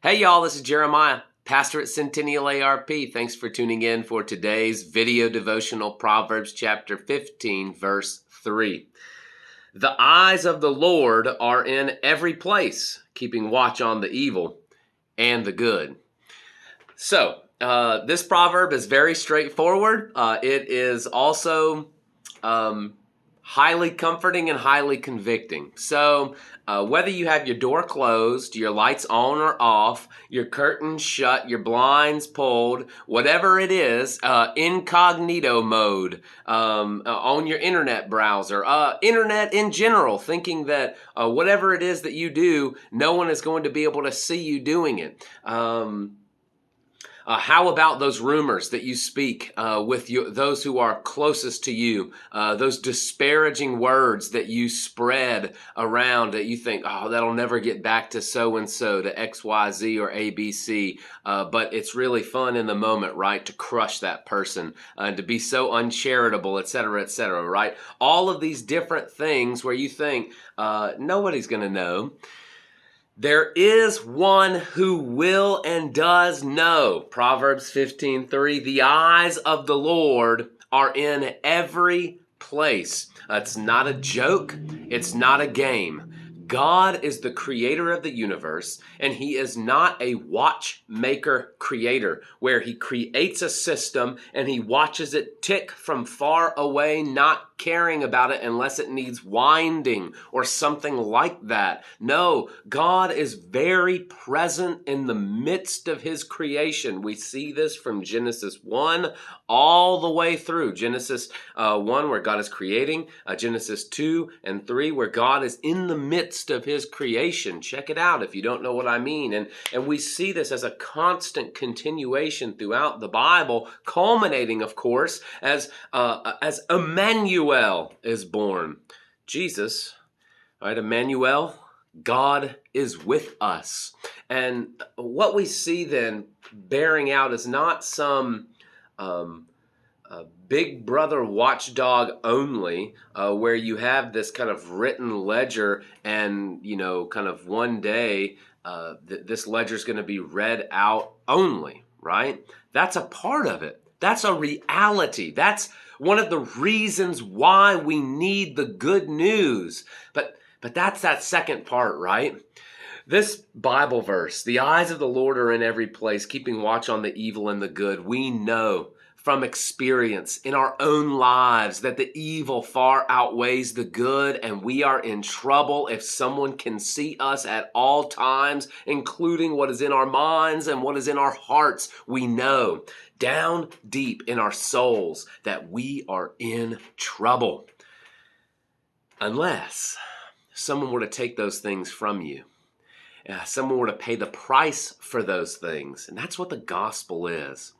Hey y'all, this is Jeremiah, pastor at Centennial ARP. Thanks for tuning in for today's video devotional, Proverbs chapter 15, verse 3. The eyes of the Lord are in every place, keeping watch on the evil and the good. So, this proverb is very straightforward. It is also highly comforting and highly convicting. So whether you have your door closed, your lights on or off, your curtains shut, your blinds pulled, whatever it is, incognito mode, on your internet browser, internet in general, thinking that whatever it is that you do, no one is going to be able to see you doing it. How about those rumors that you speak with those who are closest to you, those disparaging words that you spread around that you think, oh, that'll never get back to so-and-so, to XYZ or ABC, but it's really fun in the moment, right, to crush that person, to be so uncharitable, et cetera, right? All of these different things where you think nobody's going to know. There is one who will and does know. Proverbs 15:3. The eyes of the Lord are in every place. It's not a joke. It's not a game. God is the creator of the universe, and he is not a watchmaker creator where he creates a system and he watches it tick from far away, not caring about it unless it needs winding or something like that. No, God is very present in the midst of his creation. We see this from Genesis 1 all the way through. Genesis 1 where God is creating, Genesis 2 and 3 where God is in the midst of his creation. Check it out if you don't know what I mean. And we see this as a constant continuation throughout the Bible, culminating, of course, as Emmanuel is born. Jesus, right? Emmanuel, God is with us. And what we see then bearing out is not some big brother watchdog only, where you have this kind of written ledger and, kind of one day this ledger is going to be read out only, right? That's a part of it. That's a reality. That's one of the reasons why we need the good news. But that's that second part, right? This Bible verse, the eyes of the Lord are in every place, keeping watch on the evil and the good. We know from experience in our own lives that the evil far outweighs the good, and we are in trouble if someone can see us at all times, including what is in our minds and what is in our hearts. We know down deep in our souls that we are in trouble. Unless someone were to take those things from you. Someone were to pay the price for those things. And that's what the gospel is.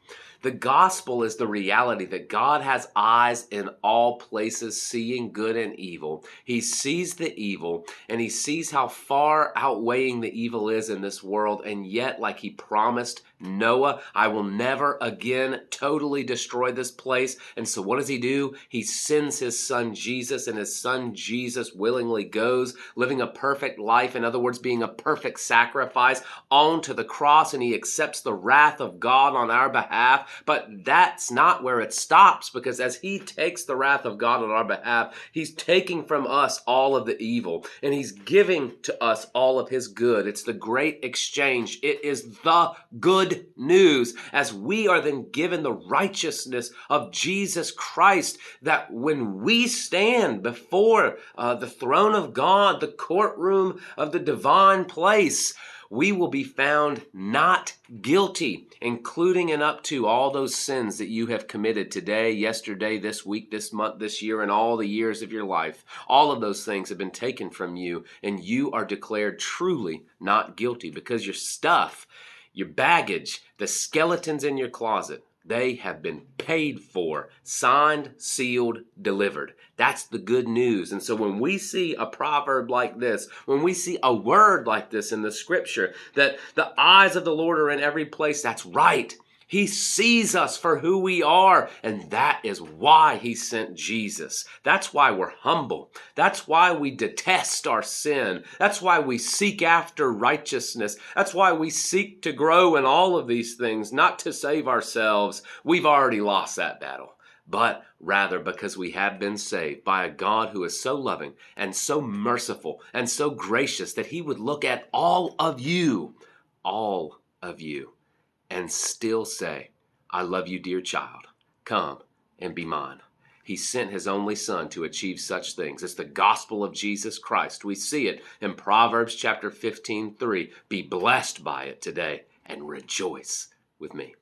The gospel is the reality that God has eyes in all places, seeing good and evil. He sees the evil, and he sees how far outweighing the evil is in this world. And yet, like he promised Noah, I will never again totally destroy this place. And so what does he do? He sends his son Jesus, and his son Jesus willingly goes, living a perfect life, in other words, being a perfect sacrifice, onto the cross, and he accepts the wrath of God on our behalf. But that's not where it stops, because as he takes the wrath of God on our behalf, he's taking from us all of the evil, and he's giving to us all of his good. It's the great exchange. It is the good news, as we are then given the righteousness of Jesus Christ, that when we stand before the throne of God, the courtroom of the divine place, we will be found not guilty, including and up to all those sins that you have committed today, yesterday, this week, this month, this year, and all the years of your life. All of those things have been taken from you, and you are declared truly not guilty, because your stuff, your baggage, the skeletons in your closet, they have been paid for, signed, sealed, delivered. That's the good news. And so when we see a proverb like this, when we see a word like this in the scripture, that the eyes of the Lord are in every place, that's right. He sees us for who we are, and that is why he sent Jesus. That's why we're humble. That's why we detest our sin. That's why we seek after righteousness. That's why we seek to grow in all of these things, not to save ourselves. We've already lost that battle, but rather because we have been saved by a God who is so loving and so merciful and so gracious that he would look at all of you, and still say, I love you, dear child. Come and be mine. He sent his only son to achieve such things. It's the gospel of Jesus Christ. We see it in Proverbs chapter 15:3. Be blessed by it today and rejoice with me.